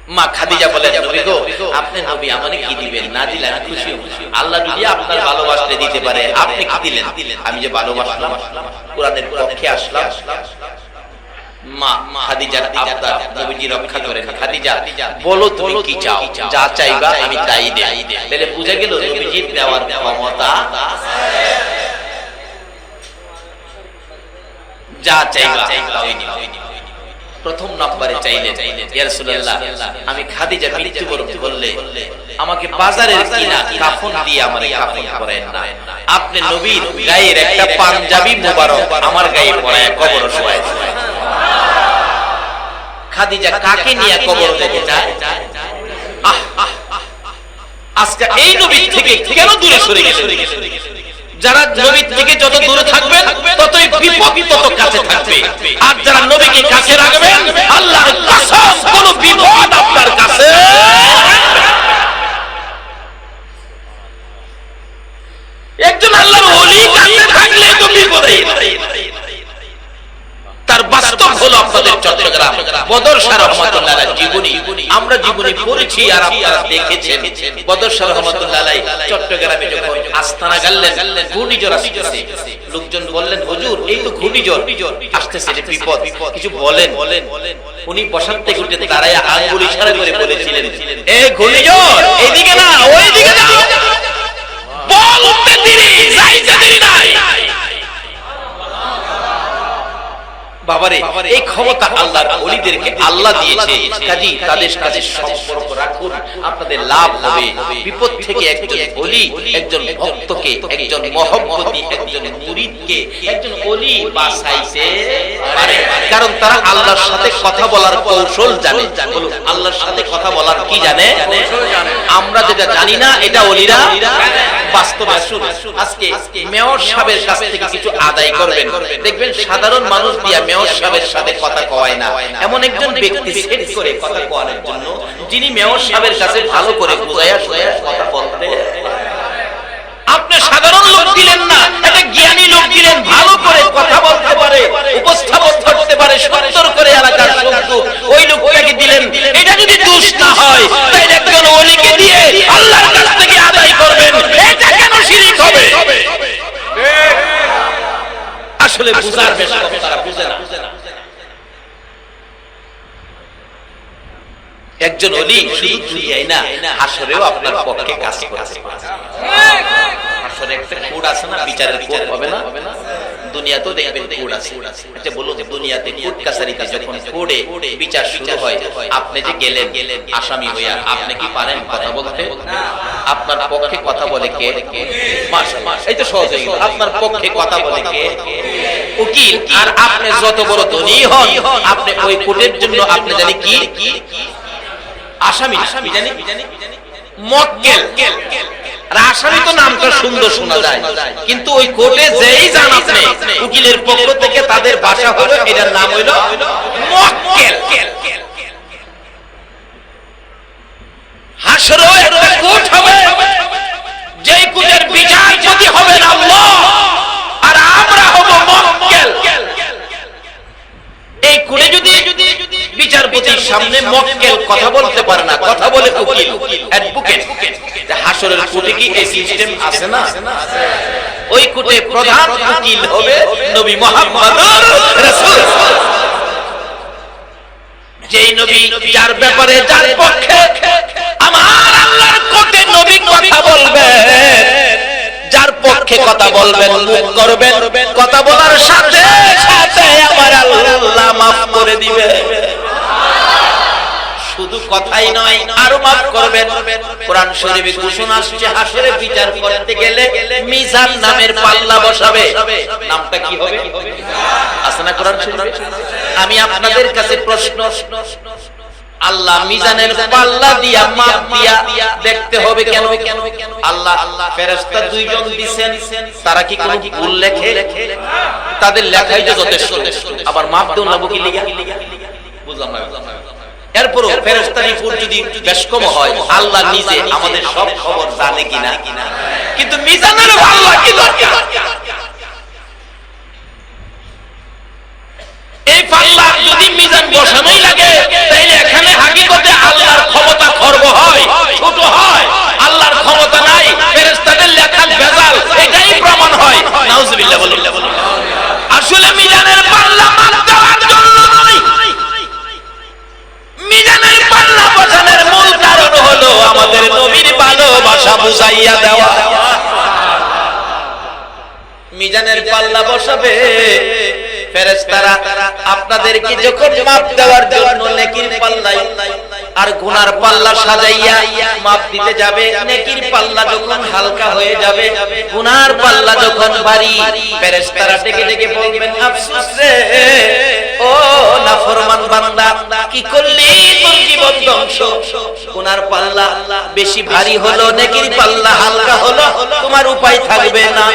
মা খাদিজা বলেন, নবী গো, আপনি নবী, আমাকে কি দিবেন? না দিলে আমি খুশি হব। আল্লাহ যদি আপনার ভালোবাসলে দিতে পারে, আপনি কি দিলেন? আমি যে ভালোবাসলাম, কোরআনের পক্ষে আসলাম। মা খাদিজার আবদার নবীজি রক্ষা করেন। খাদিজা বলো তুমি কি চাও, যা চাইবা আমি তাই দেই। তাহলে বুঝা গেল নবীজির দেওয়ার ক্ষমতা আছে। যা চাইবা তাই দিও। প্রথম নম্বরে চাইলেন, ইয়া রাসূলুল্লাহ, আমি খাদিজা মৃত্যুবরণ করলে আমাকে বাজারের কিনা কাফন দিয়ে আমারে কাফন পরায়েন না, আপনি নবীর গায়ের একটা পাঞ্জাবি মোবারক আমার গায়ে পরায় কবরে শোয়ায়। খাদিজা কাকে নিয়ে কবর দিতে চায়? আজকে এই নবী থেকে কেন দূরে সরে গেলেন? যারা নবী থেকে যত দূরে থাকবেন ততই বিপদ তত কাছে থাকবে, আর যারা নবীকে কাছে রাখবেন আল্লাহর কসম কোন বিপদ আপনার কাছে। একজন আল্লাহর ওলি কাছে থাকলে তো বিপদই। তার বাস্তব হলো আপনাদের চট্টগ্রাম বদর শাহ রহমাতুল্লাহ আলাইহির জীবনী। আমরা জীবনী পড়েছি আর আপনারা দেখেছেন। বদর শাহ রহমাতুল্লাহ আলাইহি চট্টগ্রামে যখন আস্তানা গাড়লেন, ঘূর্ণিঝড় আসতেছে। লোকজন বললেন, হুজুর এই তো ঘূর্ণিঝড় আসতেছে, এটা বিপদ, কিছু বলেন। উনি বসার থেকে উঠে দাঁড়ায় আঙ্গুল ইশারা করে বলেছিলেন, এই ঘূর্ণিঝড় এইদিকে না ওইদিকে না, বলতে দেরি যাইতে দেরি নাই। বাবারে, এই ক্ষমতা আল্লাহর ওলিদেরকে আল্লাহ দিয়েছে। কাজী তাদের সাথে সম্পর্ক রাখুন, আপনাদের লাভ হবে। বিপদ থেকে একজন ওলি, একজন ভক্তকে, একজন মহব্বতী, একজন মুরিদকে একজন ওলি বাঁচাইতে পারে, কারণ তারা আল্লাহর সাথে কথা বলার কৌশল জানে। বলুন, আল্লাহর সাথে কথা বলার কি জানে? আমরা যেটা জানি না, এটা ওলিরা বাস্তবে। আজকে মেয়র সাহেবের কাছ থেকে কিছু আদায় করবেন, দেখবেন সাধারণ মানুষ দিয়া মেয়র সাহেবের সাথে কথা কয় না, এমন একজন ব্যক্তি সেট করে কথা কওয়ানোর জন্য, যিনি মেয়র সাহেবের কাছে ভালো করে বুঝাইয়া শুনাইয়া কথা বলতে। আপনি সাধারণ লোক দিলেন না, একটা জ্ঞানী লোক দিলেন, ভালো করে কথা বলতে পারে, উপস্থাপন করতে পারে সুন্দর করে এলাকার শব্দ, ওই লোকটাকে দিলেন। এটা যদি দোষ না হয়, তাহলে একজন ওলিকে দিয়ে আল্লাহর কাছ থেকে আদায় করবেন, এটা কেন শিরক হবে? আসলে বুঝার বেশ কম, তারা বুঝে না। একজন ওলি শুধু দুনিয়ায় না, হাসরেও আপনার পক্ষে কাজ করছে। হাসরে একটা কোড আছে না, বিচারের কোড হবে না? দুনিয়াতেও দেখবেন কোড আছে। আচ্ছা বলুন, দুনিয়াতে কোর্ট কাছারিতে যখন কোর্টে বিচার শুরু হয়, আপনি যে গেলেন আসামি হইয়া, আপনি কি পারেন কথা বলতে? আপনার পক্ষে কথা বলে কে? মাশাআল্লাহ, এই তো সহজ হয়ে গেল। আপনার পক্ষে কথা বলে কে? উকিল। আর আপনি যত বড় ধনী হন, আপনি ওই কোর্টের জন্য আপনি জানি কি আসামি, জানি মক্কেল। আর আসামি তো নামটা সুন্দর শোনা যায়, কিন্তু ওই কোর্টে যেই যান আপনি উকিলের পক্ষ থেকে, তাদের ভাষা হলো, এটার নাম হইল মক্কেল। হাসরেও একটা কোর্ট হবে, যেই কোর্টের বিচারপতি হবেন আল্লাহ, আর আমরা হব মক্কেল। এই কোর্টে যদি বিচারপতির সামনে মক্কেল কথা বলতে পারে না, কথা বলে উকিল, অ্যাডভোকেট। হাসরের কোর্টে কি এই সিস্টেম আছে না? ওই কোর্টে প্রধান উকিল হবে নবী মুহাম্মদুর রাসূল। যেই নবী, যার ব্যাপারে, যার পক্ষে আমার আল্লাহর কোর্টে নবী কথা বলবেন, যার পক্ষে কথা বলবেন, মুখ করবেন, কথা বলার সাথে সাথে আমার আল্লাহ মাফ করে দিবেন। শুধু কথাই নয়, আরো মাফ করবেন। কোরআন শরীফে ঘোষণা আসছে, হাসরে বিচার করতে গেলে মিজান নামের পাল্লা বসাবে। নামটা কি হবে? আছে না কোরআন শরীফে? আমি আপনাদের কাছে প্রশ্ন, আল্লাহ মিজানের পাল্লা দিয়া মাপ দিয়া দেখতে হবে কেন? আল্লাহ ফেরেশতা দুইজন দিবেন, তারা কি কোনো ভুল লেখে? তাদের লেখাই তো যথেষ্ট, আবার মাপ দেন না কি লিখা? বুঝলাম না। এরপরও ফেরেশতার রিপোর্ট যদি বেশ কম হয়, আল্লাহ নিজে আমাদের সব খবর জানে কিনা? কিন্তু মিজানের পাল্লা কি দরকার? এই পাল্লা যদি মিজান বসানোই লাগে, তাহলে এখানে হাকিকতে আল্লাহর বুঝাইয়া দেওয়া। মিজানের পাল্লা বসাবে ফেরেশতারা, আপনাদেরকে যখন মাপ দেওয়ার জন্য নেকির পাল্লাই আর গুনার পাল্লা সাজাইয়া মাপ দিতে যাবে, নেকির পাল্লা যখন হালকা হয়ে যাবে, গুনার পাল্লা যখন ভারী, ফেরেশতারা ডেকে ডেকে বলবেন, আফসোস রে ও নাফরমান বান্দা, কি করলি, তোর জীবন ধ্বংস। গুনার পাল্লা বেশি ভারী হলো, নেকির পাল্লা হালকা হলো, তোমার উপায় থাকবে না।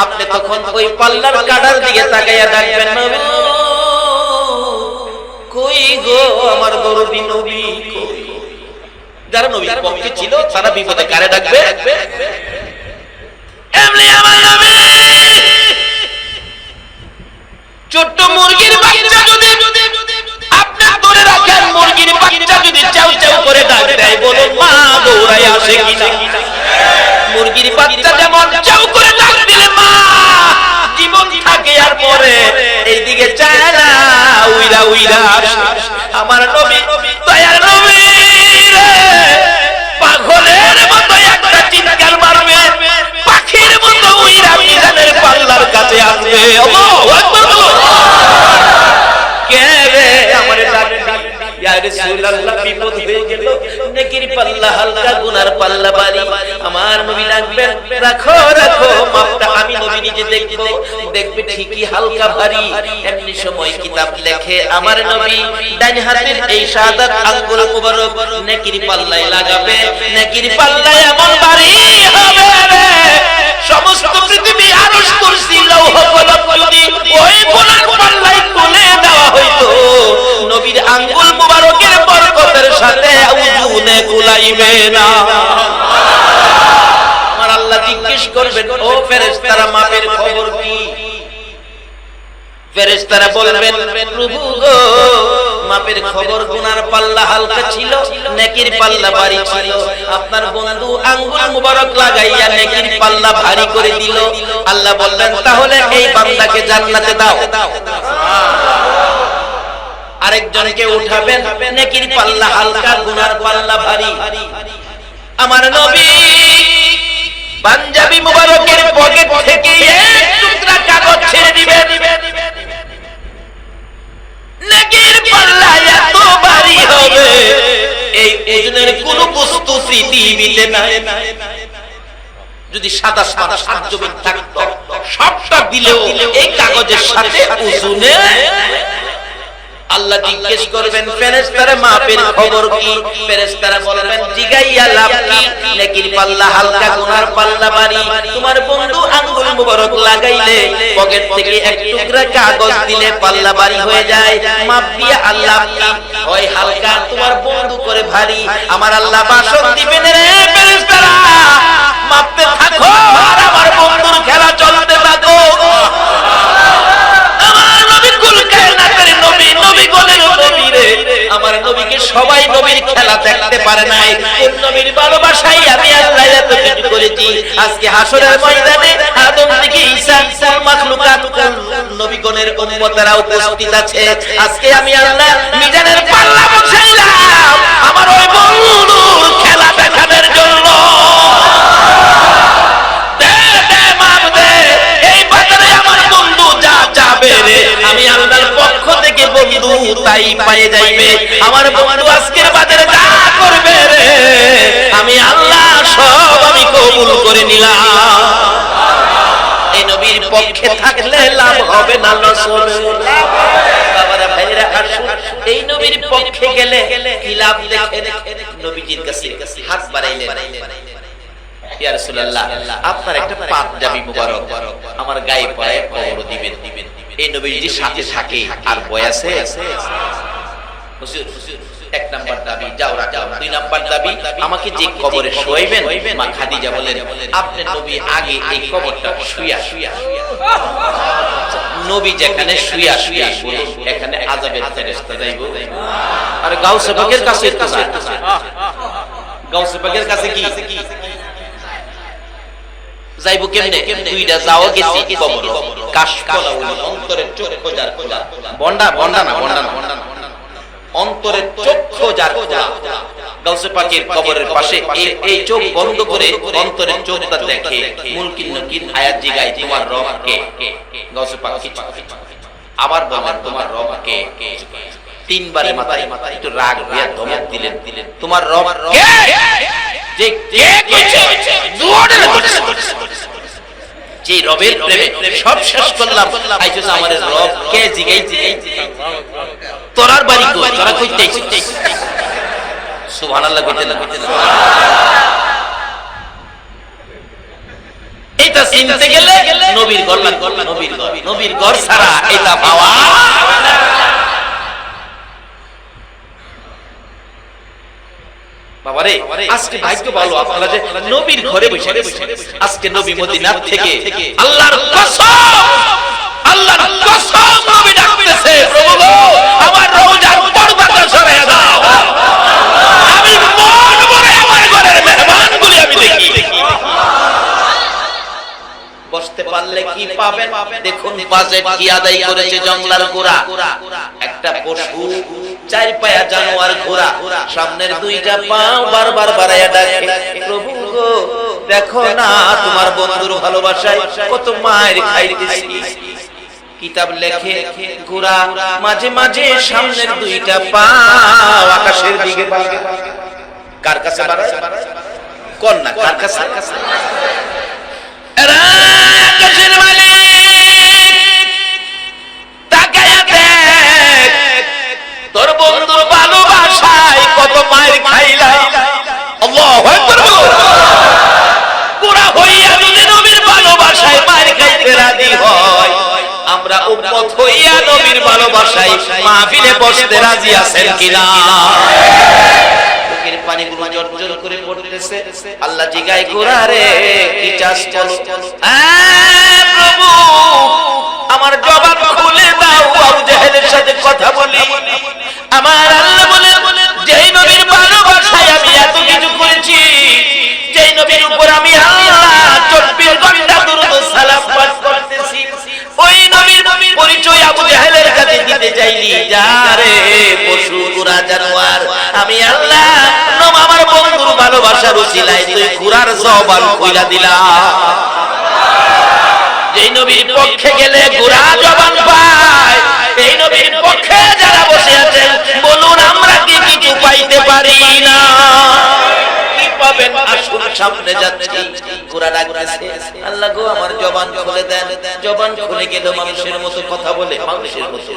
আপনি তখন ওই পাল্লার কাঁটার দিকে তাকাইয়া ডাকবেন, কই গো আমার দরদি নবী কই। যারা নবীর পক্ষে ছিল তারা বিপদে কারে ডাকবে? এমনি আমার নবী। ছোট্ট মুরগির বাচ্চা যদি আপনি ধরে রাখেন, মুরগির বাচ্চা যদি চাউ চাউ করে ডাক দেয়, বলুন মা দৌড়ায় আসে কিনা? মুরগির বাচ্চা যেমন চাউ করে ডাক দিলে মা জীবন থাকে, আর পরে এইদিকে চায় না, উইরা উইরা আসে। আমার নবী দয়ার নবী রে, পাগলের মতো একটা চিৎকার মারবে, পাখির মতো উইরা মিজানের পাল্লার কাছে আসবে। আল্লাহু আকবার। কে রে আমার ডাক ইয়া রাসূলুল্লাহ, বিপদ হয়ে গেল, নেকির পাল্লা হালকা, গুনার পাল্লা ভারী। আমার নবী ডাকবেন, রাখো রাখো মাপটা আমি নবী নিজে দেখব, দেখবে ঠিকই হালকা ভারী। এমনি সময় কিতাব লেখে আমার নবী ডান হাতের এই শাহাদাত আঙ্গুল মুবারক নেকির পাল্লায় লাগাবে, নেকির পাল্লায় এমন ভারী হবে রে, সমস্ত পৃথিবী আরশ কুরসি লৌহ কলম যদি ওই গুনার পাল্লায় তুলে দেওয়া হইতো, নবীর আঙ্গুল মুবারকের বরকতের সাথে ওজনে কুলাইবে না। আমার আল্লাহ জিজ্ঞেস করবেন, ও ফেরেশতারা মাপের খবর কি? ফেরেশতারা বলবেন, প্রভু গো মাপের খবর, গুনার পাল্লা হালকা ছিল, নেকির পাল্লা ভারী ছিল। আপনার বন্ধু আঙ্গুল মুবারক লাগাইয়া নেকির পাল্লা ভারী করে দিল। আল্লাহ বললেন, তাহলে এই বান্দাকে জান্নাতে দাও। আরেকজনকে উঠাবেন, নেকির পাল্লা হালকা, গুনার পাল্লা ভারী। আমার নবী পাঞ্জাবি মুবারকের পকেট থেকে এক টুকরা কাগজ ছেড়ে দিবেন, নেকির পাল্লা এত ভারী হবে, এই ওজনের কোন বস্তু পৃথিবীতে নাই। যদি সাদা সাদা সাত জমিন থাকতো, সবটা দিলেও এই কাগজের সাথে ওজনে। আল্লাহ জিজ্ঞেস করবেন, ফেরেশতারা মাপের খবর কি? ফেরেশতারা বলবেন, জিগাইয়া লাভ কি? নেকির পাল্লা হালকা, গুনার পাল্লা ভারী। তোমার বন্ধু আঙ্গুল মুবারক লাগাইলে, পকেট থেকে এক টুকরা কাগজ দিলে পাল্লা ভারী হয়ে যায়। মাপ দিয়া আল্লাহ কি হয় হালকা, তোমার বন্ধু করে ভারী। আমার আল্লাহ বাসন দিবেন, রে ফেরেশতারা মাপতে থাকো, আর আমার বন্ধুর খেলা চলতে থাকো। আমার নবীকে সবাই নবীর খেলা দেখতে পারে নাই, কোন নবীর ভালোবাসাই আমি আল্লাহ এত কিছু করেছি। আজকে হাসরের ময়দানে আদম থেকে ঈসা কোন মাখলুকাত নবীগণের উম্মতেরা উপস্থিত আছে। আজকে আমি আল্লাহ মিজানের পাল্লা বসাইলাম আমার ওই বন্ধুর খেলা দেখানোর জন্য। আমি আল্লাহর পক্ষ থেকে বন্ধু তাই পেয়ে যাইবে। আমার বন্ধু আজকের বাজারে যা করবে রে, আমি আল্লাহ সব আমি কবুল করে নিলাম। এই নবীর পক্ষে থাকলে লাভ হবে না লস হবে? বাবারা ভাইরা আসুন, এই নবীর পক্ষে গেলে কি লাভ দেখেন। নবীজির কাছে হাত বাড়াইলেন, ইয়া রাসূলুল্লাহ আপনার একটা পাঞ্জাবি মুবারক আমার গায়ে পরায় কবর দিবেন। এই নবীজি সাথে থাকে আর বয়াসে হুজুর এক নাম্বার দাবি যাও রাখলাম, দুই নাম্বার দাবি আমাকে যে কবরে শোয়াইবেন, মা খাদিজা বলেন আপনি নবী আগে এই কবরটা শুইয়া নবী যেখানে শুইয়া শুইয়া এখানে আযাবের ফেরেশতা যাইব। আর গাউসে পাকের কাছে তো যায়, গাউসে পাকের কাছে কি যাইবো কেমনে? দুইটা যাও গেছি কবর, কাশকলা ওই অন্তরের চোখ খোঁজার খোঁজা, বন্ডা বন্ডা না বন্ডা না অন্তরের চক্ষু যার খোলা, গাউসে পাকের কবরের পাশে এই চোখ বন্ধ করে অন্তরের চোখটা দেখে মুলকিন নকিন আয়াত জিগায় তোমার রব কে? গাউসে পাক আবার বলেন তোমার রব কে? তিনবারে মাথায় একটু রাগ হইয়া ধমক দিলেন, তোমার রব কে? যে কে কইছে জোরে যে রবের প্রেমে সব শেষ করলাম, আইছো আমাদের রব কে জিগাইছে? তোরার বাড়ি কই? তোরা কইতেছিস সুবহানাল্লাহ কইতে না? এটা চিনতে গেলে নবীর ঘর লাগবে, নবীর ঘর ছাড়া এটা পাওয়া। বাবারে আজকে ভাগ্য ভালো আপনারা যে নবীর ঘরে বসে গেছেন। আজকে নবী মদিনার থেকে আল্লাহর কসম, আল্লাহর কসম নবী ডাকতেছে, প্রভু গো আমার রওজার পর্দাটা সরিয়ে দাও, আমি মন ভরে আমার ঘরের মেহমানগুলি আমি দেখি। বসতে পারলে কি পাবেন দেখুন, বাজেট কি আদায় করেছে জংলার ঘোড়া, একটা পশু চার পায়া জানোয়ার ঘোড়া, সামনের দুইটা পা বারবার বাড়াইয়া ডাকে, প্রভু গো দেখো না তোমার বন্ধুর ভালোবাসায় কত মায়ের খাইতেছি। কিতাব লেখে ঘোড়া মাঝে মাঝে সামনের দুইটা পা আকাশের দিকে বাড়ায়। কার কাছে বাড়ায়? কোন না কার কাছে? আকাশের মালিক তাকায়া দেখ তোর বন্ধুর ভালোবাসায় কত মায়ের খাইলা। আল্লাহু আকবার। পুরা হইয়া যদি নবীর ভালোবাসায় মায়ের খাইতে রাজি হয়, আমরা উম্মত হইয়া নবীর ভালোবাসায় মাহফিলে বসতে রাজি আছেন কিনা? চোখের পানিগুলো জর্জর করে পড়তেছে। আল্লাহ জিগায় ঘোড়া রে কি চাস বলো? প্রভু আমার জবান খুলে দাও, আবু জেহেলের সাথে কথা বলি। আমার আল্লাহ বলে যেই নবীর ভালোবাসায় আমি এত কিছু করেছি, যেই নবীর উপর আমি আল্লাহ 24 ঘন্টা দুরূদ সালাম পাঠ করতেছি, ওই নবীর পরিচয় আবু জেহেলের কাছে দিতে চাইলি, যা রে পশু ঘোড়া জানোয়ার, আমি আল্লাহ আমার বন্ধুর ভালোবাসার উসিলায় তুই ঘোড়ার জবান কইলা দিলা। যেই নবীর পক্ষে গেলে ঘোড়া জবান পায়, এই নবীর পক্ষে যারা বসে আছেন বলুন আমরা কি কিছু পাইতে পারি না? কি পাবেন? আসুন সামনে যাচ্ছি। ঘোড়া ডাকতেছে, আল্লাহ গো আমার জবান খুলে দেন। জবান খুলে গেল, মানুষের মতো কথা বলে, মানুষের মতো।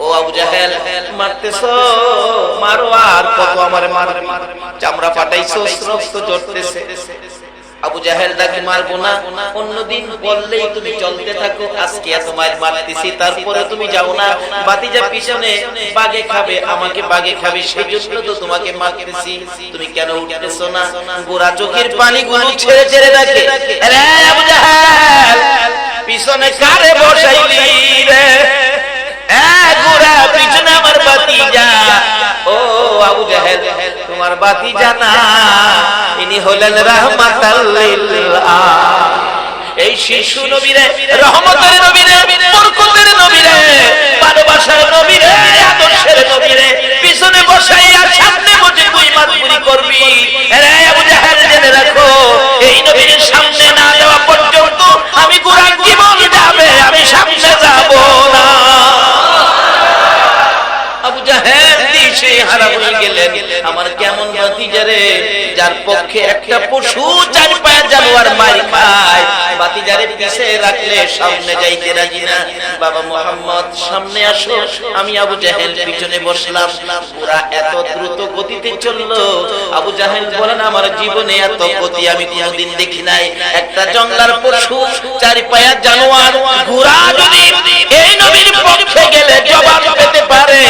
ও আবু জাহেল মারতেছো, মারো আর কত আমারে মারবে, চামড়া ফাটাইছো, রক্ত ঝরতেছে। আবু জাহেল ডাকে মারবো না, অন্যদিন বললেই তুমি চলতে থাকো, আজকে এত মার মারতেছি তারপরে তুমি যাও না। বাতিজা পিছনে বাগে খাবে, আমাকে বাগে খাবে, সেই জন্য তো তোমাকে মারতেছি, তুমি কেন উঠতেছো না? গোরা চোখের পানিগুলো ছেড়ে ছেড়ে ডাকে, আরে আবু জাহেল পিছনে কারে বসাইলি রে? গোরা পিছনে আমার বাতিজা। ও আবু জাহেল তোমার বাতিজা না, ইনি হলেন রাহমাতাল লিল আলামিন। এই শিশু নবীরে, রহমতের নবীরে, বরকতের নবীরে, ভালোবাসার নবীরে, আদর্শের নবীরে পিছনে বসাইয়া সামনে বসে তুই মাতবুরি করবি। আরে আবু জাহেল জেনে রাখো, এই নবীর সামনে না যাওয়া পর্যন্ত আমি গোরার জীবন যাবে, আমি সামনে যাব না। আবু জাহেল দিশে হারা হয়ে গেলেন। আমার কেমন ভাতিজা রে, যার পক্ষে একটা পশু চার পায়া জানোয়ার মার খায়, ভাতিজারে পিছে রাখলে সামনে যাইতে রাজি না। বাবা মুহাম্মদ সামনে আসো, আমি আবু জাহেল পিছনে বসলাম। পুরা এত দ্রুত গতিতে চললো। আবু জাহেল বলেন আমার জীবনে এত গতি আমি কোনোদিন দেখি নাই। একটা জঙ্গলার পশু চার পায়া জানোয়ার ঘোড়া যদি এই নবীর পক্ষে গেলে জবাব পেতে পারে,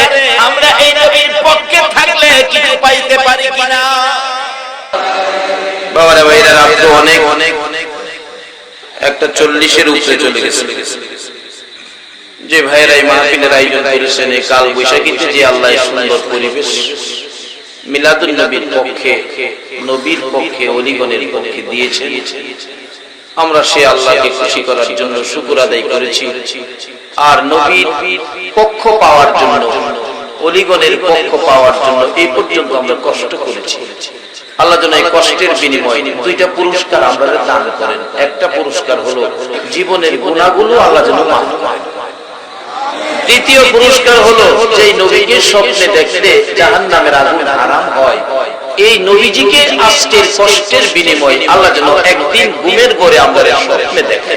আমরা এই নবীর পক্ষে থাকলে কিছু পাইতে পারি কিনা? বাবারা ভাইরা রাত তো অনেক একটা 40-এর উপরে চলে গেছে। যে ভাইরা এই মাহফিলের আয়োজন করেছেন, এই কাল বৈশাখীতে যে আল্লাহ সুন্দর পরিবেশ মিলাদুন নবীর পক্ষে, নবীর পক্ষে, ওলিগণের পক্ষে দিয়েছেন, আমরা সে আল্লাহকে খুশি করার জন্য শুকর আদায় করেছি। আর নবীর পক্ষ পাওয়ার জন্য অলিগণের পক্ষ পাওয়ার জন্য এই পর্যন্ত আমরা কষ্ট করেছি। আল্লাহ যেন এই কষ্টের বিনিময়ে দুইটা পুরস্কার আমরা দান করেন। একটা পুরস্কার হলো জীবনের গুনাহগুলো আল্লাহ যেন মাফ করেন। দ্বিতীয় পুরস্কার হলো যে নবীকে স্বপ্নে দেখলে জাহান্নামের আগুন হারাম হয়, এই নবীজিকে আজকের কষ্টের বিনিময়ে আল্লাহ যেন একদিন ঘুমের ঘরে আমাদের স্বপ্নে দেখে।